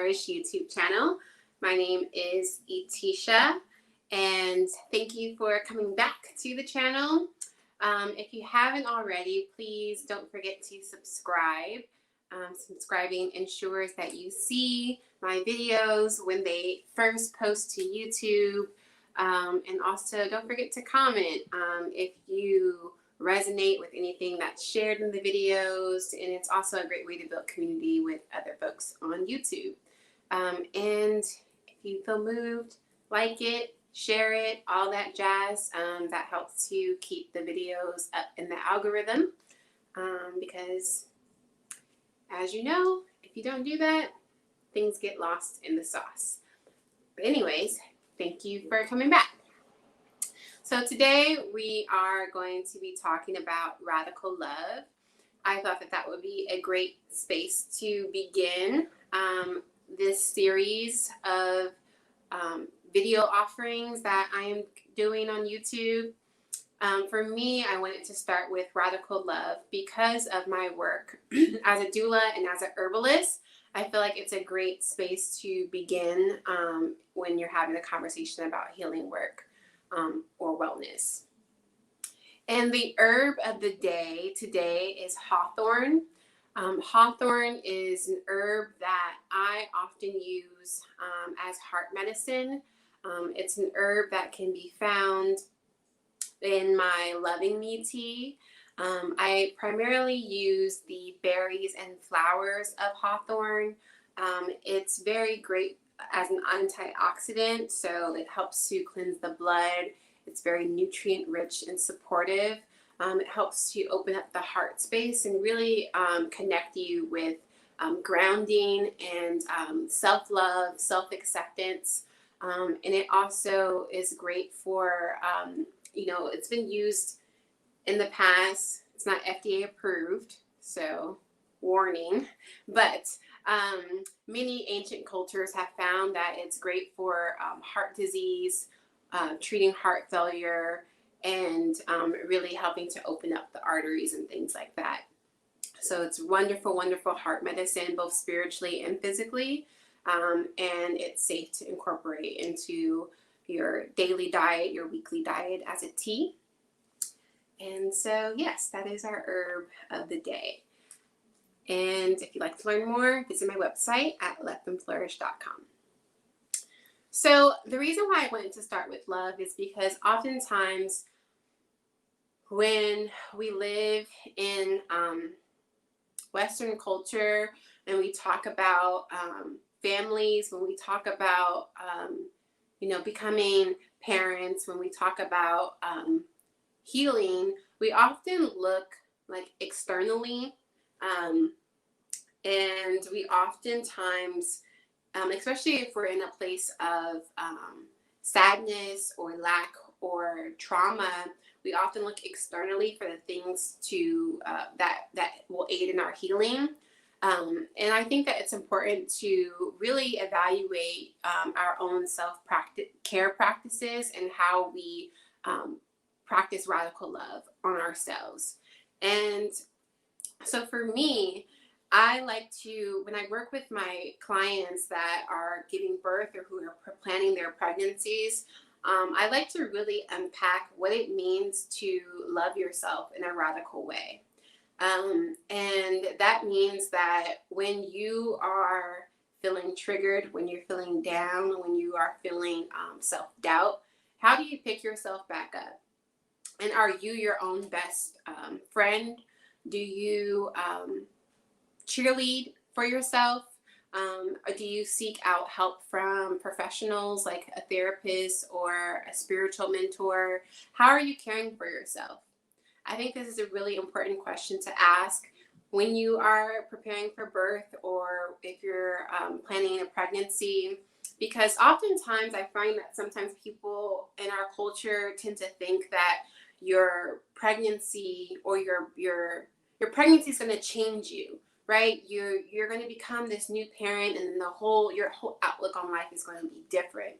Letthemflourish YouTube channel. My name is Etisha, and thank you for coming back to the channel. If you haven't already, please don't forget to subscribe. Subscribing ensures that you see my videos when they first post to YouTube. And also don't forget to comment if you resonate with anything that's shared in the videos, and it's also a great way to build community with other folks on YouTube. And if you feel moved, like it, share it, all that jazz. That helps to keep the videos up in the algorithm, because as you know, if you don't do that, things get lost in the sauce. But anyways, thank you for coming back. So today we are going to be talking about radical love. I thought that would be a great space to begin this series of video offerings that I am doing on YouTube. For me, I wanted to start with radical love because of my work as a doula and as a herbalist. I feel like it's a great space to begin when you're having a conversation about healing work or wellness. And the herb of the day today is hawthorn. Hawthorn is an herb that I often use as heart medicine. It's an herb that can be found in my Loving Me tea. I primarily use the berries and flowers of hawthorn. It's very great as an antioxidant, so it helps to cleanse the blood. It's very nutrient rich and supportive. It helps to open up the heart space and really connect you with grounding and self-love, self-acceptance. And it also is great for, it's been used in the past. It's not FDA approved, so warning, but many ancient cultures have found that it's great for heart disease, treating heart failure, and really helping to open up the arteries and things like that. So it's wonderful, wonderful heart medicine, both spiritually and physically, and it's safe to incorporate into your daily diet, your weekly diet as a tea. And so, yes, that is our herb of the day. And if you'd like to learn more, visit my website at letthemflourish.com. So the reason why I wanted to start with love is because oftentimes when we live in Western culture and we talk about families, when we talk about, becoming parents, when we talk about healing, we often look like externally, and we oftentimes, especially if we're in a place of sadness or lack or trauma, we often look externally for the things to that will aid in our healing. And I think that it's important to really evaluate our own self-care practices and how we practice radical love on ourselves. And so for me, I like to, when I work with my clients that are giving birth or who are planning their pregnancies, I like to really unpack what it means to love yourself in a radical way. And that means that when you are feeling triggered, when you're feeling down, when you are feeling self-doubt, how do you pick yourself back up? And are you your own best friend? Do you cheerlead for yourself? Or do you seek out help from professionals like a therapist or a spiritual mentor? How are you caring for yourself? I think this is a really important question to ask when you are preparing for birth or if you're planning a pregnancy, because oftentimes I find that sometimes people in our culture tend to think that your pregnancy or your pregnancy is going to change you, right? You're going to become this new parent, and your whole outlook on life is going to be different.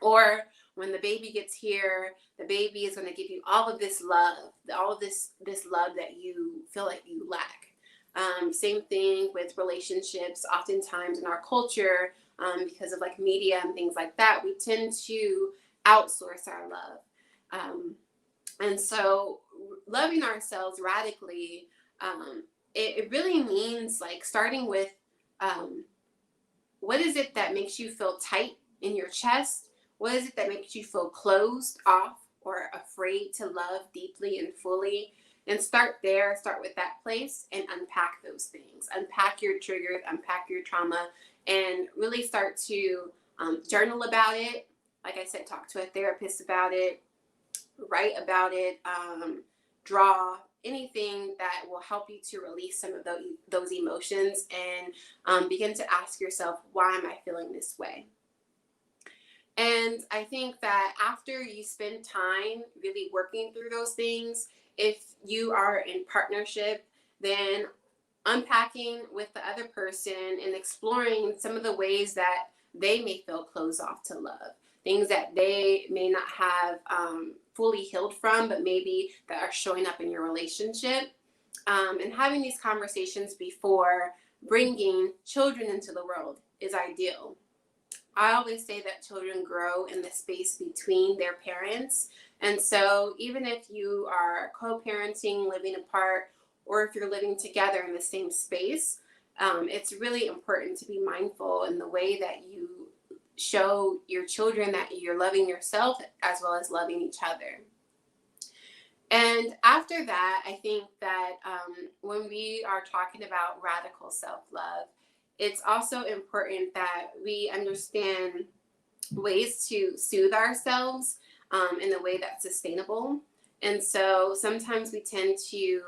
Or when the baby gets here, the baby is going to give you all of this love, all of this love that you feel like you lack. Same thing with relationships. Oftentimes in our culture, because of like media and things like that, we tend to outsource our love. And so loving ourselves radically, it really means like starting with what is it that makes you feel tight in your chest? What is it that makes you feel closed off or afraid to love deeply and fully? And start there, start with that place and unpack those things. Unpack your triggers, unpack your trauma, and really start to journal about it. Like I said, talk to a therapist about it, write about it, draw, anything that will help you to release some of those emotions, and begin to ask yourself, why am I feeling this way? And I think that after you spend time really working through those things, if you are in partnership, then unpacking with the other person and exploring some of the ways that they may feel closed off to love, things that they may not have fully healed from, but maybe that are showing up in your relationship, and having these conversations before bringing children into the world is ideal. I always say that children grow in the space between their parents. And so even if you are co-parenting, living apart, or if you're living together in the same space, it's really important to be mindful in the way that you show your children that you're loving yourself as well as loving each other. And after that, I think that when we are talking about radical self-love, it's also important that we understand ways to soothe ourselves in a way that's sustainable. And so sometimes we tend to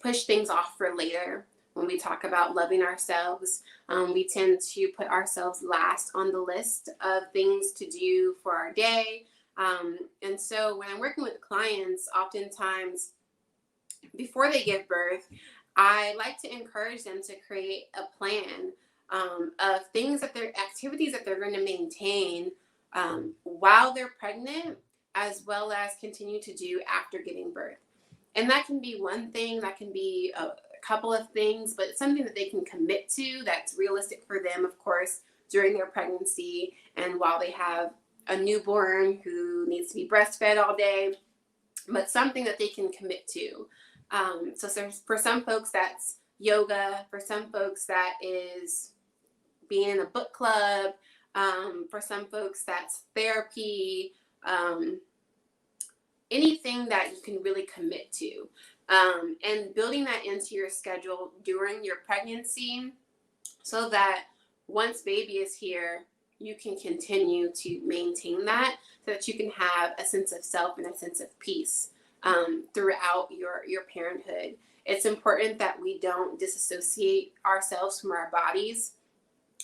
push things off for later. When we talk about loving ourselves, we tend to put ourselves last on the list of things to do for our day. And so when I'm working with clients, oftentimes before they give birth, I like to encourage them to create a plan of things that they're activities that they're going to maintain while they're pregnant, as well as continue to do after giving birth. And that can be one thing, that can be a couple of things, but it's something that they can commit to that's realistic for them, of course, during their pregnancy and while they have a newborn who needs to be breastfed all day, but something that they can commit to. So for some folks, that's yoga. For some folks, that is being in a book club. For some folks, that's therapy. Anything that you can really commit to. And building that into your schedule during your pregnancy so that once baby is here, you can continue to maintain that so that you can have a sense of self and a sense of peace throughout your parenthood. It's important that we don't disassociate ourselves from our bodies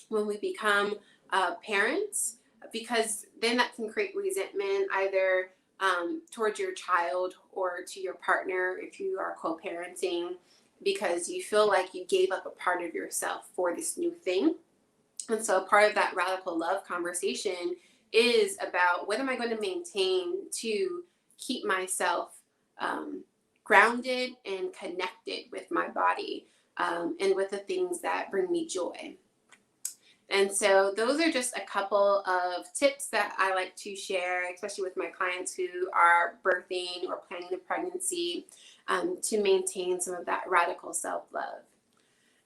when we become parents, because then that can create resentment either towards your child or to your partner if you are co-parenting, because you feel like you gave up a part of yourself for this new thing. And so part of that radical love conversation is about what am I going to maintain to keep myself grounded and connected with my body and with the things that bring me joy. And so those are just a couple of tips that I like to share, especially with my clients who are birthing or planning a pregnancy, to maintain some of that radical self-love.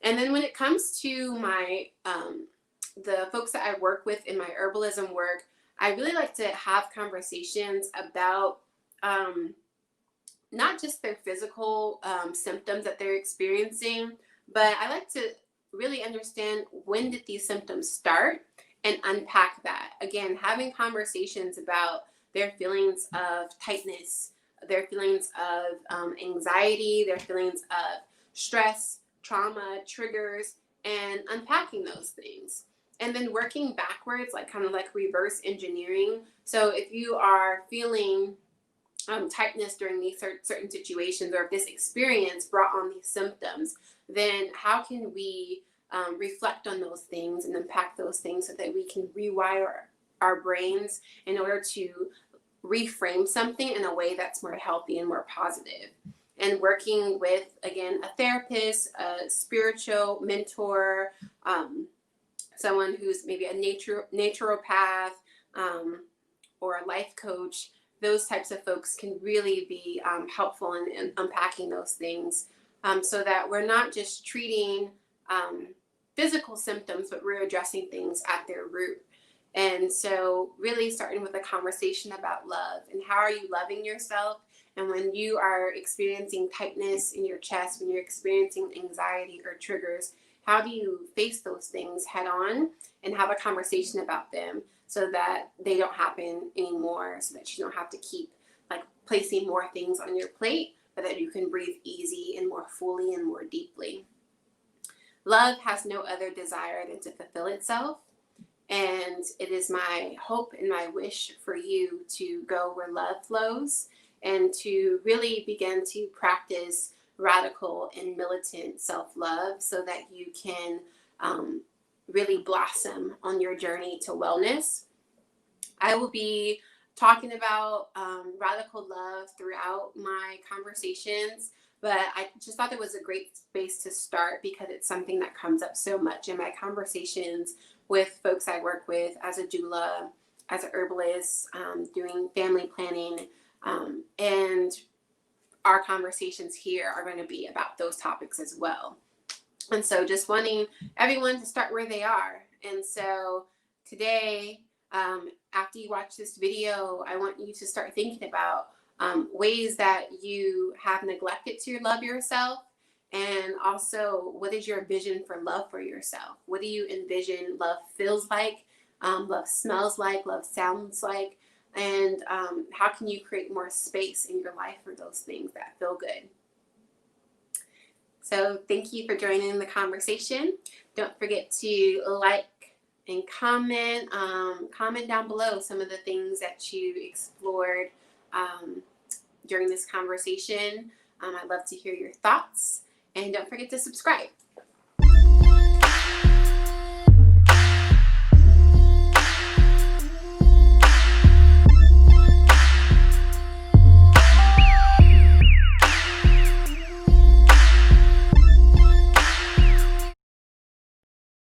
And then when it comes to my the folks that I work with in my herbalism work, I really like to have conversations about not just their physical symptoms that they're experiencing, but I like to really understand when did these symptoms start and unpack that. Again, having conversations about their feelings of tightness, their feelings of anxiety, their feelings of stress, trauma, triggers, and unpacking those things. And then working backwards, like kind of like reverse engineering. So if you are feeling tightness during these certain situations, or if this experience brought on these symptoms, then how can we reflect on those things and unpack those things so that we can rewire our brains in order to reframe something in a way that's more healthy and more positive. and working with, again, a therapist, a spiritual mentor, someone who's maybe a naturopath, or a life coach. Those types of folks can really be helpful in unpacking those things, so that we're not just treating physical symptoms, but we're addressing things at their root. And so really starting with a conversation about love and how are you loving yourself. And when you are experiencing tightness in your chest, when you're experiencing anxiety or triggers, how do you face those things head on and have a conversation about them so that they don't happen anymore, so that you don't have to keep like placing more things on your plate, but that you can breathe easy and more fully and more deeply. Love has no other desire than to fulfill itself. And it is my hope and my wish for you to go where love flows and to really begin to practice radical and militant self-love so that you can really blossom on your journey to wellness. I will be talking about radical love throughout my conversations, but I just thought it was a great space to start because it's something that comes up so much in my conversations with folks I work with as a doula, as a herbalist, doing family planning, and our conversations here are going to be about those topics as well. And so just wanting everyone to start where they are. And so today, after you watch this video, I want you to start thinking about ways that you have neglected to love yourself. And also, what is your vision for love for yourself? What do you envision love feels like, love smells like, love sounds like? And how can you create more space in your life for those things that feel good? So thank you for joining the conversation. Don't forget to like and comment. Comment down below some of the things that you explored during this conversation. I'd love to hear your thoughts. And don't forget to subscribe.